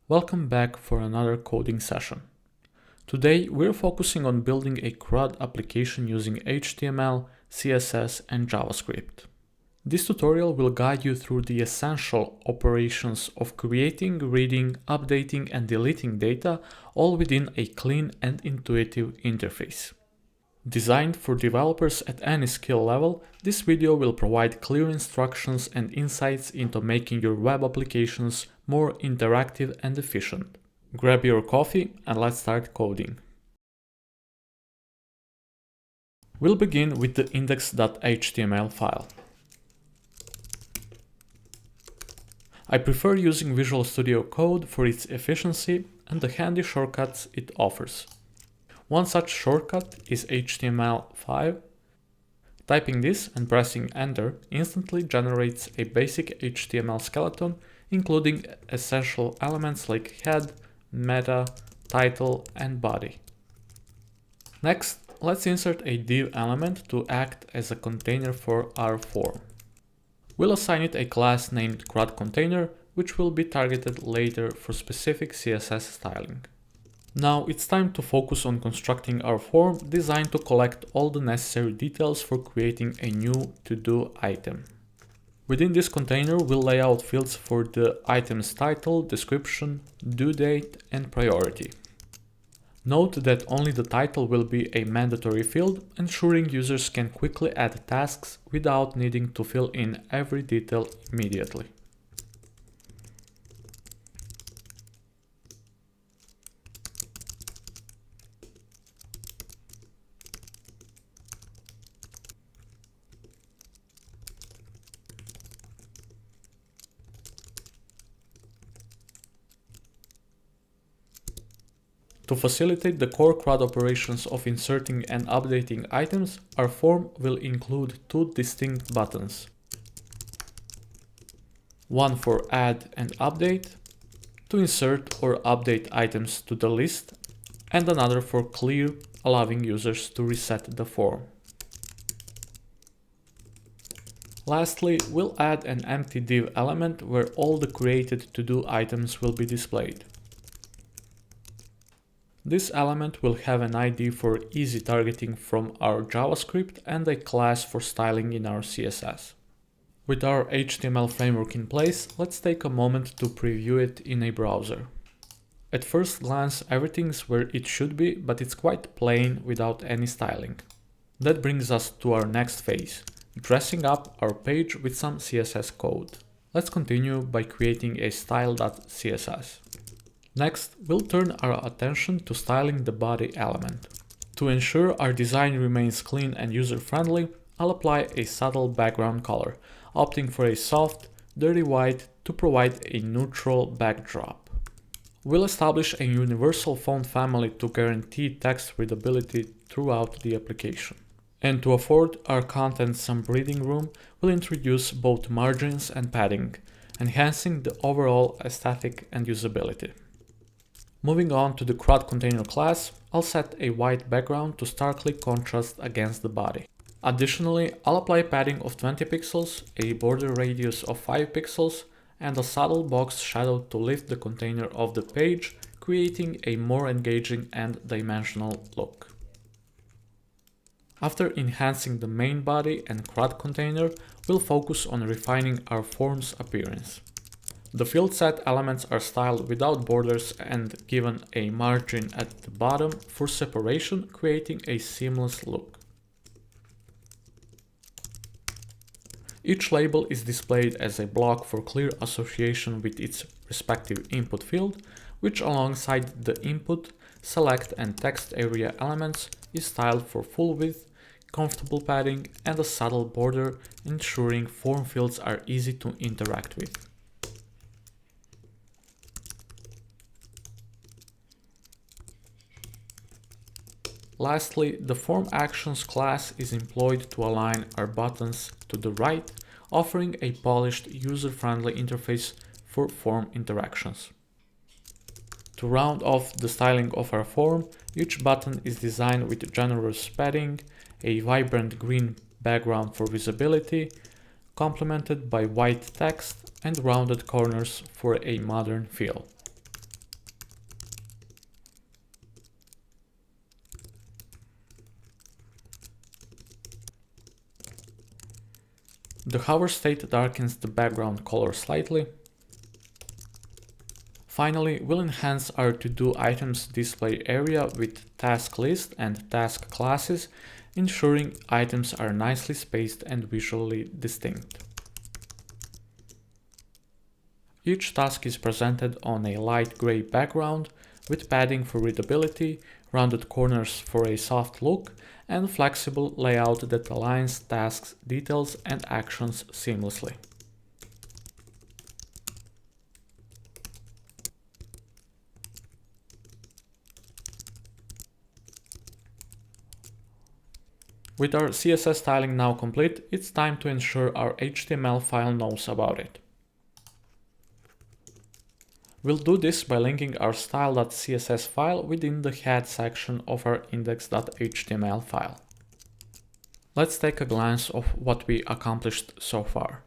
Welcome back for another coding session. Today we're focusing on building a CRUD application using HTML, CSS and JavaScript. This tutorial will guide you through the essential operations of creating, reading, updating and deleting data, all within a clean and intuitive interface. Designed for developers at any skill level, this video will provide clear instructions and insights into making your web applications more interactive and efficient. Grab your coffee and let's start coding. We'll begin with the index.html file. I prefer using Visual Studio Code for its efficiency and the handy shortcuts it offers. One such shortcut is HTML5. Typing this and pressing enter instantly generates a basic HTML skeleton, including essential elements like head, meta, title, and body. Next, let's insert a div element to act as a container for our form. We'll assign it a class named CRUDContainer, which will be targeted later for specific CSS styling. Now it's time to focus on constructing our form designed to collect all the necessary details for creating a new to-do item. Within this container, we'll lay out fields for the item's title, description, due date, and priority. Note that only the title will be a mandatory field, ensuring users can quickly add tasks without needing to fill in every detail immediately. To facilitate the core CRUD operations of inserting and updating items, our form will include two distinct buttons. One for add and update, to insert or update items to the list, and another for clear, allowing users to reset the form. Lastly, we'll add an empty div element where all the created to-do items will be displayed. This element will have an ID for easy targeting from our JavaScript and a class for styling in our CSS. With our HTML framework in place, let's take a moment to preview it in a browser. At first glance, everything's where it should be, but it's quite plain without any styling. That brings us to our next phase, dressing up our page with some CSS code. Let's continue by creating a style.css. Next, we'll turn our attention to styling the body element. To ensure our design remains clean and user-friendly, I'll apply a subtle background color, opting for a soft, dirty white to provide a neutral backdrop. We'll establish a universal font family to guarantee text readability throughout the application. And to afford our content some breathing room, we'll introduce both margins and padding, enhancing the overall aesthetic and usability. Moving on to the CRUDContainer class, I'll set a white background to starkly contrast against the body. Additionally, I'll apply padding of 20 pixels, a border radius of 5 pixels, and a subtle box shadow to lift the container of the page, creating a more engaging and dimensional look. After enhancing the main body and CRUDContainer, we'll focus on refining our form's appearance. The field set elements are styled without borders and given a margin at the bottom for separation, creating a seamless look. Each label is displayed as a block for clear association with its respective input field, which alongside the input, select and text area elements is styled for full width, comfortable padding and a subtle border, ensuring form fields are easy to interact with. Lastly, the form actions class is employed to align our buttons to the right, offering a polished, user-friendly interface for form interactions. To round off the styling of our form, each button is designed with generous padding, a vibrant green background for visibility, complemented by white text and rounded corners for a modern feel. The hover state darkens the background color slightly. Finally, we'll enhance our to-do items display area with task list and task classes, ensuring items are nicely spaced and visually distinct. Each task is presented on a light gray background with padding for readability, rounded corners for a soft look, and flexible layout that aligns tasks, details, and actions seamlessly. With our CSS styling now complete, it's time to ensure our HTML file knows about it. We'll do this by linking our style.css file within the head section of our index.html file. Let's take a glance of what we accomplished so far.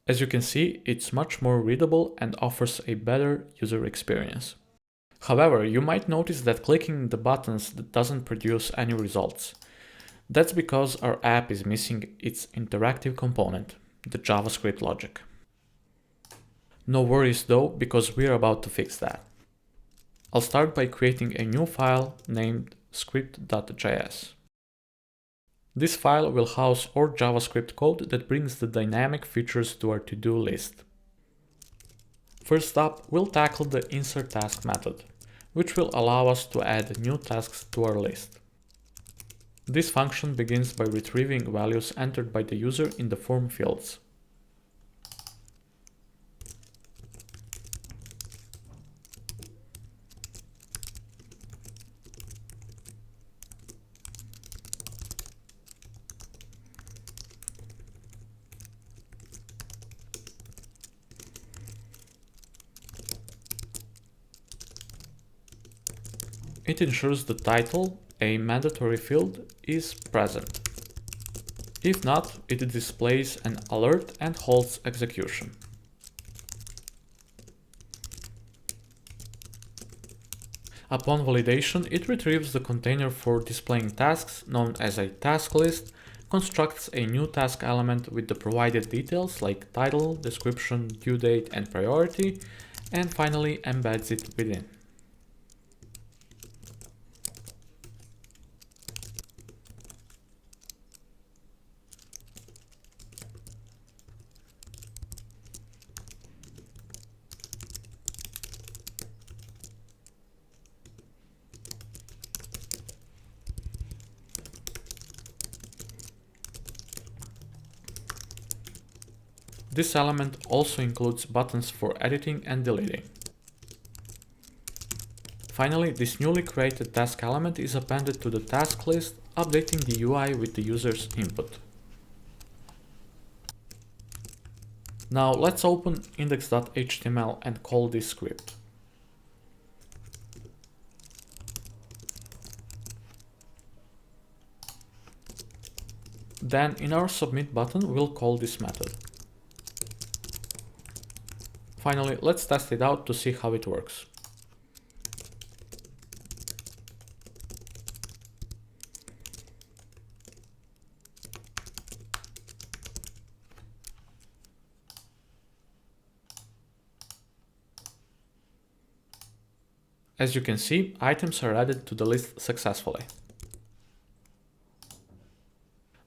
As you can see, it's much more readable and offers a better user experience. However, you might notice that clicking the buttons doesn't produce any results. That's because our app is missing its interactive component, the JavaScript logic. No worries though, because we're about to fix that. I'll start by creating a new file named script.js. This file will house our JavaScript code that brings the dynamic features to our to-do list. First up, we'll tackle the insert task method, which will allow us to add new tasks to our list. This function begins by retrieving values entered by the user in the form fields. It ensures the title, a mandatory field, is present. If not, it displays an alert and halts execution. Upon validation, it retrieves the container for displaying tasks, known as a task list, constructs a new task element with the provided details like title, description, due date, and priority, and finally embeds it within. This element also includes buttons for editing and deleting. Finally, this newly created task element is appended to the task list, updating the UI with the user's input. Now let's open index.html and call this script. Then in our submit button, we'll call this method. Finally, let's test it out to see how it works. As you can see, items are added to the list successfully.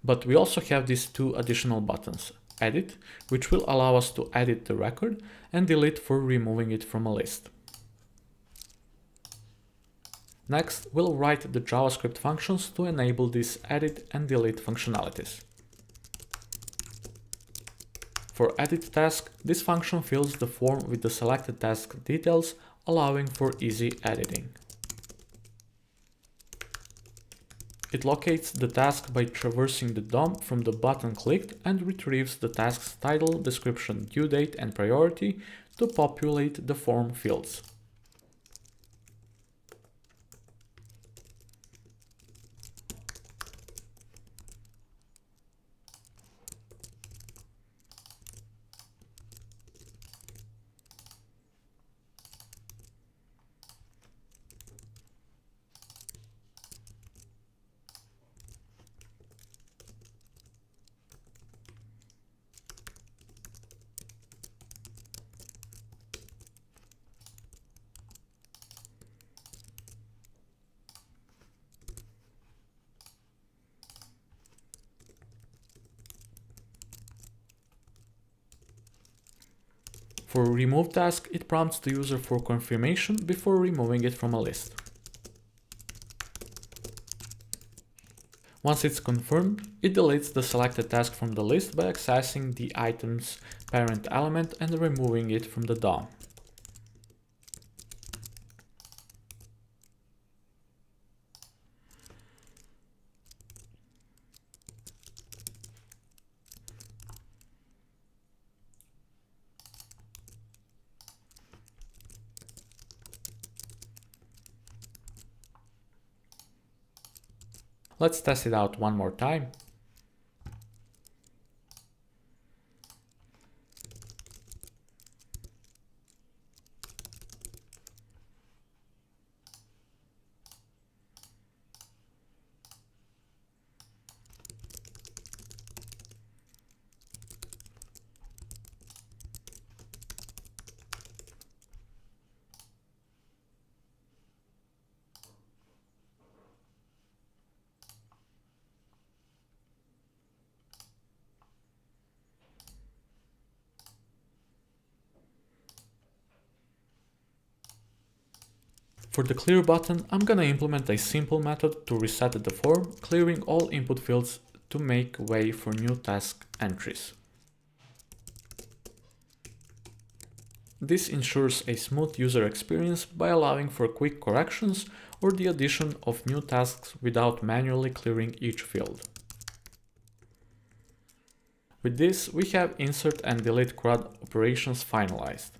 But we also have these two additional buttons. Edit, which will allow us to edit the record, and delete for removing it from a list. Next, we'll write the JavaScript functions to enable these edit and delete functionalities. For edit task, this function fills the form with the selected task details, allowing for easy editing. It locates the task by traversing the DOM from the button clicked and retrieves the task's title, description, due date, and priority to populate the form fields. For remove task, it prompts the user for confirmation before removing it from a list. Once it's confirmed, it deletes the selected task from the list by accessing the item's parent element and removing it from the DOM. Let's test it out one more time. For the clear button, I'm gonna implement a simple method to reset the form, clearing all input fields to make way for new task entries. This ensures a smooth user experience by allowing for quick corrections or the addition of new tasks without manually clearing each field. With this, we have insert and delete CRUD operations finalized.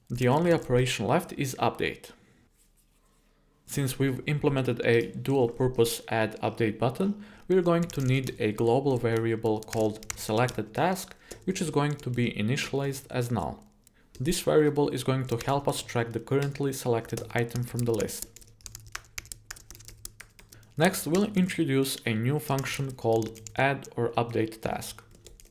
The only operation left is update. Since we've implemented a dual-purpose add update button, we're going to need a global variable called selected task, which is going to be initialized as null. This variable is going to help us track the currently selected item from the list. Next, we'll introduce a new function called add or update task.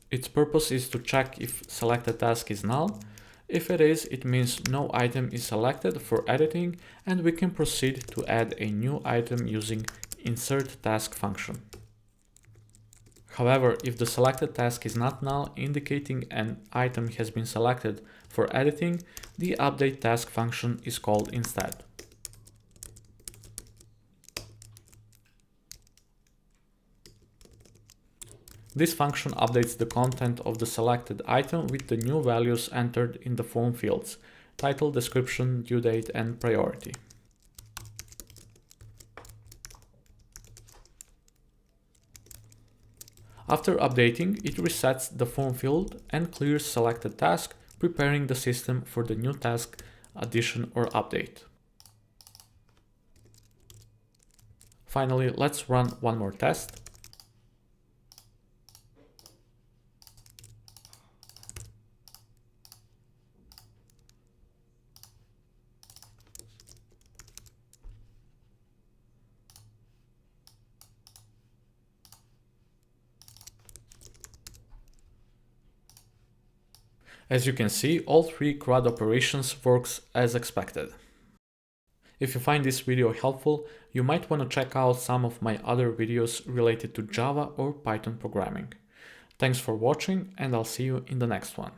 Its purpose is to check if selected task is null. If it is, it means no item is selected for editing and we can proceed to add a new item using insert task function. However, if the selected task is not null, indicating an item has been selected for editing, the update task function is called instead. This function updates the content of the selected item with the new values entered in the form fields: title, description, due date, and priority. After updating, it resets the form field and clears selected task, preparing the system for the new task addition or update. Finally, let's run one more test. As you can see, all three CRUD operations works as expected. If you find this video helpful, you might want to check out some of my other videos related to Java or Python programming. Thanks for watching, and I'll see you in the next one.